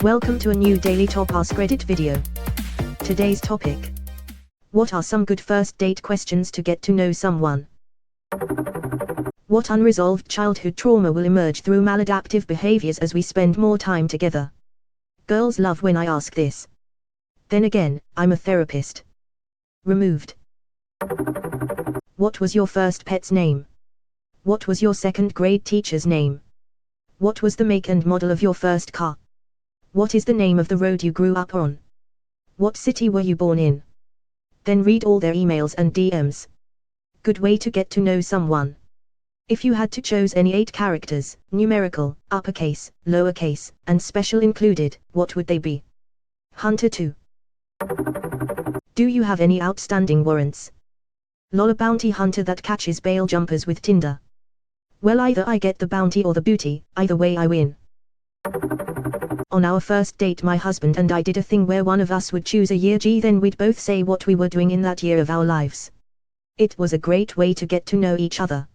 Welcome to a new daily top Askreddit video. Today's topic: what are some good first date questions to get to know someone? What unresolved childhood trauma will emerge through maladaptive behaviors as we spend more time together? Girls love when I ask this. Then again, I'm a therapist. Removed. What was your first pet's name? What was your second grade teacher's name? What was the make and model of your first car? What is the name of the road you grew up on? What city were you born in? Then read all their emails and DMs. Good way to get to know someone. If you had to choose any 8 characters, numerical, uppercase, lowercase, and special included, what would they be? Hunter 2. Do you have any outstanding warrants? Lol, a bounty hunter that catches bail jumpers with Tinder. Well, either I get the bounty or the booty, either way I win. On our first date my husband and I did a thing where one of us would choose a year then we'd both say what we were doing in that year of our lives. It was a great way to get to know each other.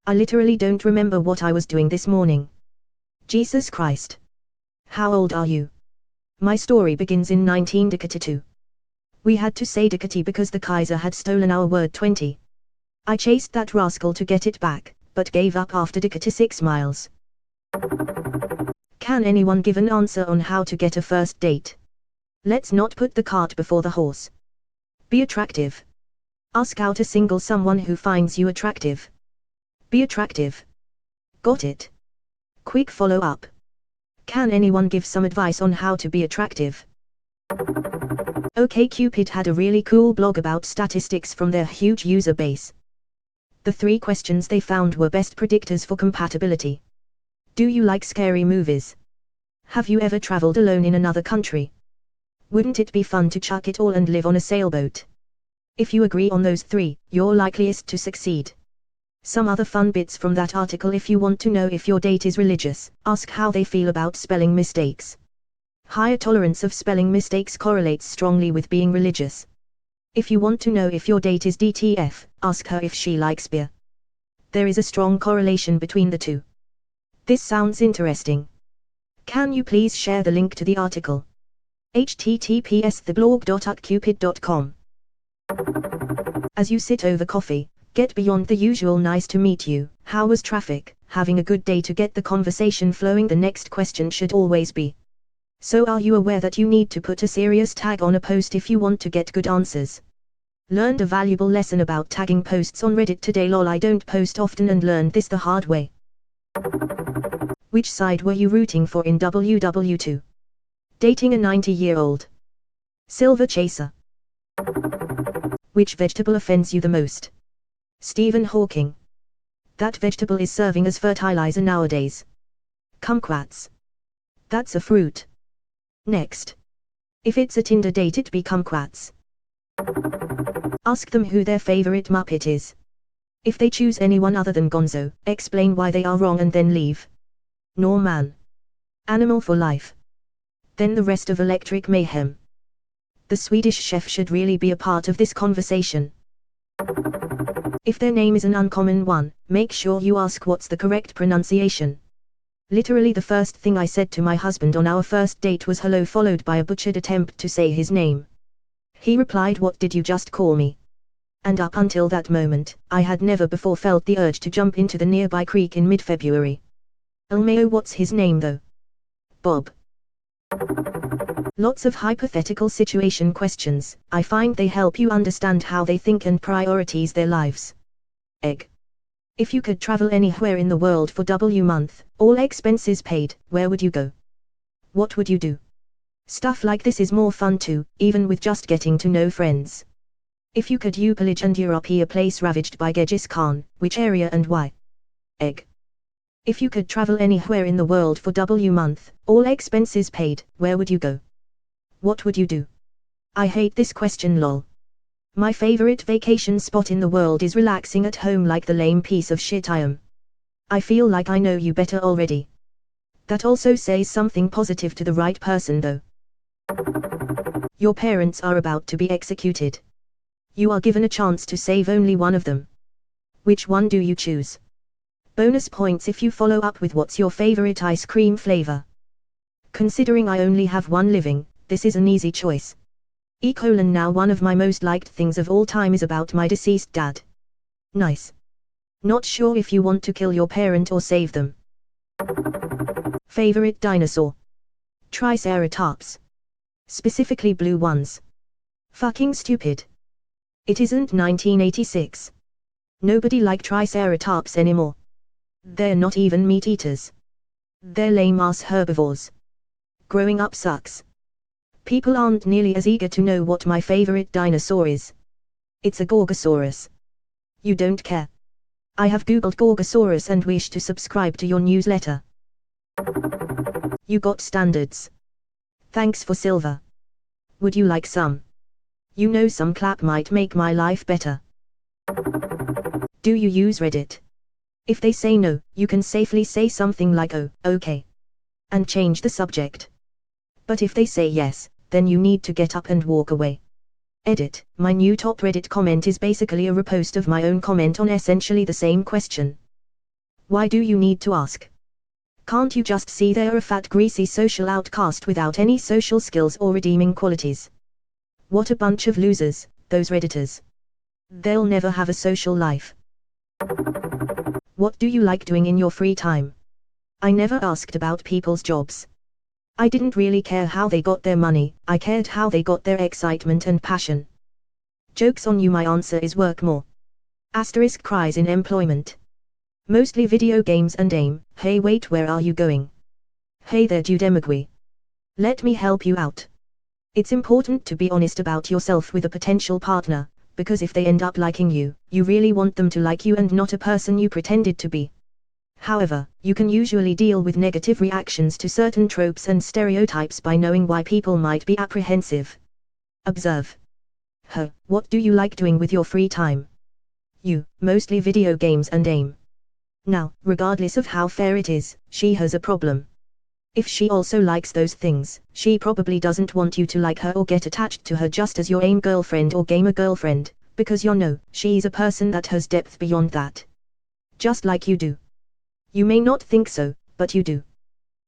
I literally don't remember what I was doing this morning. Jesus Christ. How old are you? My story begins in 1992. We had to say decati because the Kaiser had stolen our word 20. I chased that rascal to get it back, but gave up after decati 6 miles. Can anyone give an answer on how to get a first date? Let's not put the cart before the horse. Be attractive. Ask out a single someone who finds you attractive. Be attractive. Got it. Quick follow-up. Can anyone give some advice on how to be attractive? OkCupid had a really cool blog about statistics from their huge user base. The 3 questions they found were best predictors for compatibility. Do you like scary movies? Have you ever traveled alone in another country? Wouldn't it be fun to chuck it all and live on a sailboat? If you agree on those 3, you're likeliest to succeed. Some other fun bits from that article: if you want to know if your date is religious, ask how they feel about spelling mistakes. Higher tolerance of spelling mistakes correlates strongly with being religious. If you want to know if your date is DTF, ask her if she likes beer. There is a strong correlation between the two. This sounds interesting. Can you please share the link to the article? https://theblog.okcupid.com. As you sit over coffee, get beyond the usual nice to meet you, how was traffic, having a good day to get the conversation flowing. The next question should always be: so are you aware that you need to put a serious tag on a post if you want to get good answers? Learned a valuable lesson about tagging posts on Reddit today. Lol, I don't post often and learned this the hard way. Which side were you rooting for in WW2? Dating a 90-year-old. Silver chaser. Which vegetable offends you the most? Stephen Hawking. That vegetable is serving as fertilizer nowadays. Kumquats. That's a fruit. Next. If it's a Tinder date, it be kumquats. Ask them who their favorite Muppet is. If they choose anyone other than Gonzo, explain why they are wrong and then leave. Norman. Animal for life. Then the rest of Electric Mayhem. The Swedish chef should really be a part of this conversation. If their name is an uncommon one, make sure you ask what's the correct pronunciation. Literally the first thing I said to my husband on our first date was hello, followed by a butchered attempt to say his name. He replied, what did you just call me? And up until that moment, I had never before felt the urge to jump into the nearby creek in mid-February. Elmeo, what's his name though? Bob. Lots of hypothetical situation questions. I find they help you understand how they think and prioritize their lives. Egg. If you could travel anywhere in the world for W month, all expenses paid, where would you go? What would you do? Stuff like this is more fun too, even with just getting to know friends. If you could pillage and Europe a place ravaged by Genghis Khan, which area and why? Egg. If you could travel anywhere in the world for W month, all expenses paid, where would you go? What would you do? I hate this question, lol. My favorite vacation spot in the world is relaxing at home like the lame piece of shit I am. I feel like I know you better already. That also says something positive to the right person though. Your parents are about to be executed. You are given a chance to save only one of them. Which one do you choose? Bonus points if you follow up with what's your favorite ice cream flavor. Considering I only have one living, this is an easy choice. Now one of my most liked things of all time is about my deceased dad. Nice. Not sure if you want to kill your parent or save them. Favorite dinosaur? Triceratops. Specifically blue ones. Fucking stupid. It isn't 1986. Nobody like Triceratops anymore. They're not even meat eaters. They're lame-ass herbivores. Growing up sucks. People aren't nearly as eager to know what my favorite dinosaur is. It's a Gorgosaurus. You don't care. I have googled Gorgosaurus and wish to subscribe to your newsletter. You got standards. Thanks for silver. Would you like some? You know some clap might make my life better. Do you use Reddit? If they say no, you can safely say something like oh, okay. And change the subject. But if they say yes, then you need to get up and walk away. Edit, my new top Reddit comment is basically a repost of my own comment on essentially the same question. Why do you need to ask? Can't you just see they're a fat greasy social outcast without any social skills or redeeming qualities? What a bunch of losers, those Redditors. They'll never have a social life. What do you like doing in your free time? I never asked about people's jobs. I didn't really care how they got their money, I cared how they got their excitement and passion. Joke's on you, my answer is work more. Asterisk cries in employment. Mostly video games and aim. Hey wait, where are you going? Hey there Dudemagui. Let me help you out. It's important to be honest about yourself with a potential partner, because if they end up liking you, you really want them to like you and not a person you pretended to be. However, you can usually deal with negative reactions to certain tropes and stereotypes by knowing why people might be apprehensive. Observe. What do you like doing with your free time? You, mostly video games and aim. Now, regardless of how fair it is, she has a problem. If she also likes those things, she probably doesn't want you to like her or get attached to her just as your aim girlfriend or gamer girlfriend, because you know, she's a person that has depth beyond that. Just like you do. You may not think so, but you do.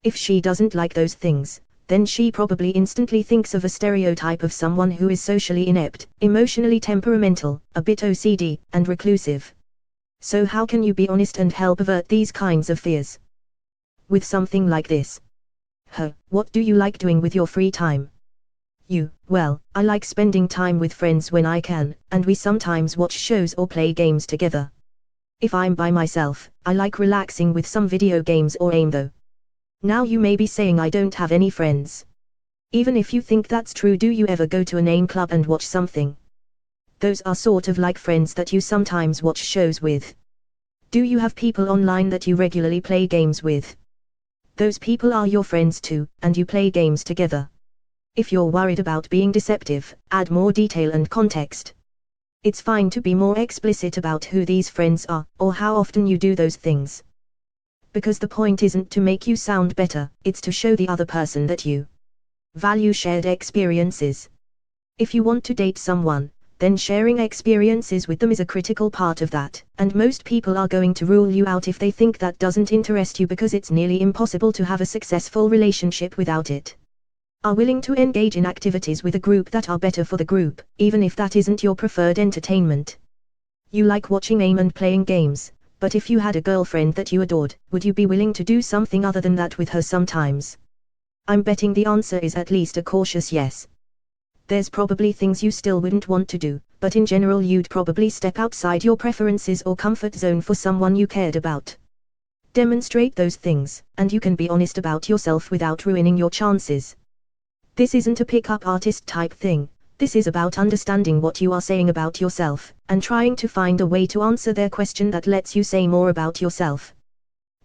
If she doesn't like those things, then she probably instantly thinks of a stereotype of someone who is socially inept, emotionally temperamental, a bit OCD, and reclusive. So how can you be honest and help avert these kinds of fears? With something like this. What do you like doing with your free time? You, well, I like spending time with friends when I can, and we sometimes watch shows or play games together. If I'm by myself, I like relaxing with some video games or aim though. Now you may be saying I don't have any friends. Even if you think that's true, do you ever go to an aim club and watch something? Those are sort of like friends that you sometimes watch shows with. Do you have people online that you regularly play games with? Those people are your friends too, and you play games together. If you're worried about being deceptive, add more detail and context. It's fine to be more explicit about who these friends are, or how often you do those things. Because the point isn't to make you sound better, it's to show the other person that you value shared experiences. If you want to date someone, then sharing experiences with them is a critical part of that, and most people are going to rule you out if they think that doesn't interest you because it's nearly impossible to have a successful relationship without it. Are willing to engage in activities with a group that are better for the group, even if that isn't your preferred entertainment. You like watching aim and playing games, but if you had a girlfriend that you adored, would you be willing to do something other than that with her sometimes? I'm betting the answer is at least a cautious yes. There's probably things you still wouldn't want to do, but in general you'd probably step outside your preferences or comfort zone for someone you cared about. Demonstrate those things, and you can be honest about yourself without ruining your chances. This isn't a pick-up artist type thing, this is about understanding what you are saying about yourself, and trying to find a way to answer their question that lets you say more about yourself.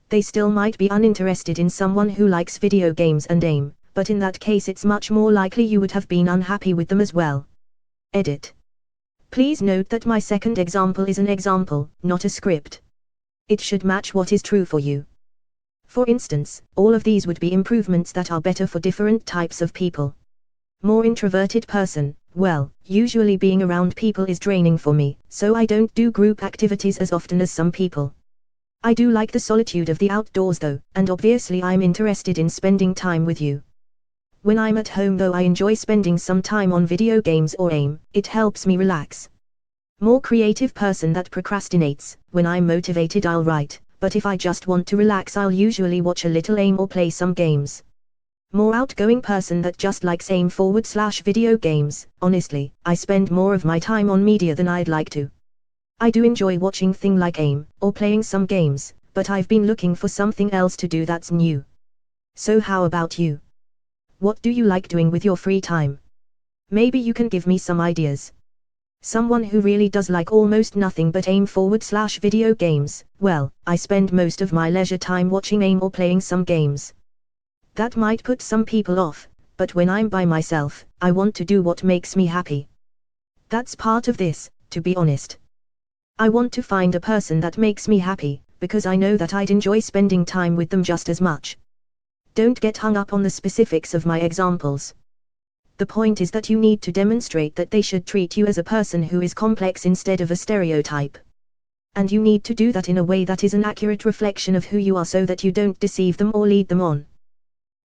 They still might be uninterested in someone who likes video games and aim, but in that case it's much more likely you would have been unhappy with them as well. Edit. Please note that my second example is an example, not a script. It should match what is true for you. For instance, all of these would be improvements that are better for different types of people. More introverted person, well, usually being around people is draining for me, so I don't do group activities as often as some people. I do like the solitude of the outdoors though, and obviously I'm interested in spending time with you. When I'm at home though I enjoy spending some time on video games or AIM, it helps me relax. More creative person that procrastinates. When I'm motivated I'll write, but if I just want to relax I'll usually watch a little AIM or play some games. More outgoing person that just likes AIM/video games. Honestly, I spend more of my time on media than I'd like to. I do enjoy watching thing like AIM, or playing some games, but I've been looking for something else to do that's new. So how about you? What do you like doing with your free time? Maybe you can give me some ideas. Someone who really does like almost nothing but AIM/video games. Well, I spend most of my leisure time watching AIM or playing some games. That might put some people off, but when I'm by myself, I want to do what makes me happy. That's part of this, to be honest. I want to find a person that makes me happy, because I know that I'd enjoy spending time with them just as much. Don't get hung up on the specifics of my examples. The point is that you need to demonstrate that they should treat you as a person who is complex instead of a stereotype. And you need to do that in a way that is an accurate reflection of who you are so that you don't deceive them or lead them on.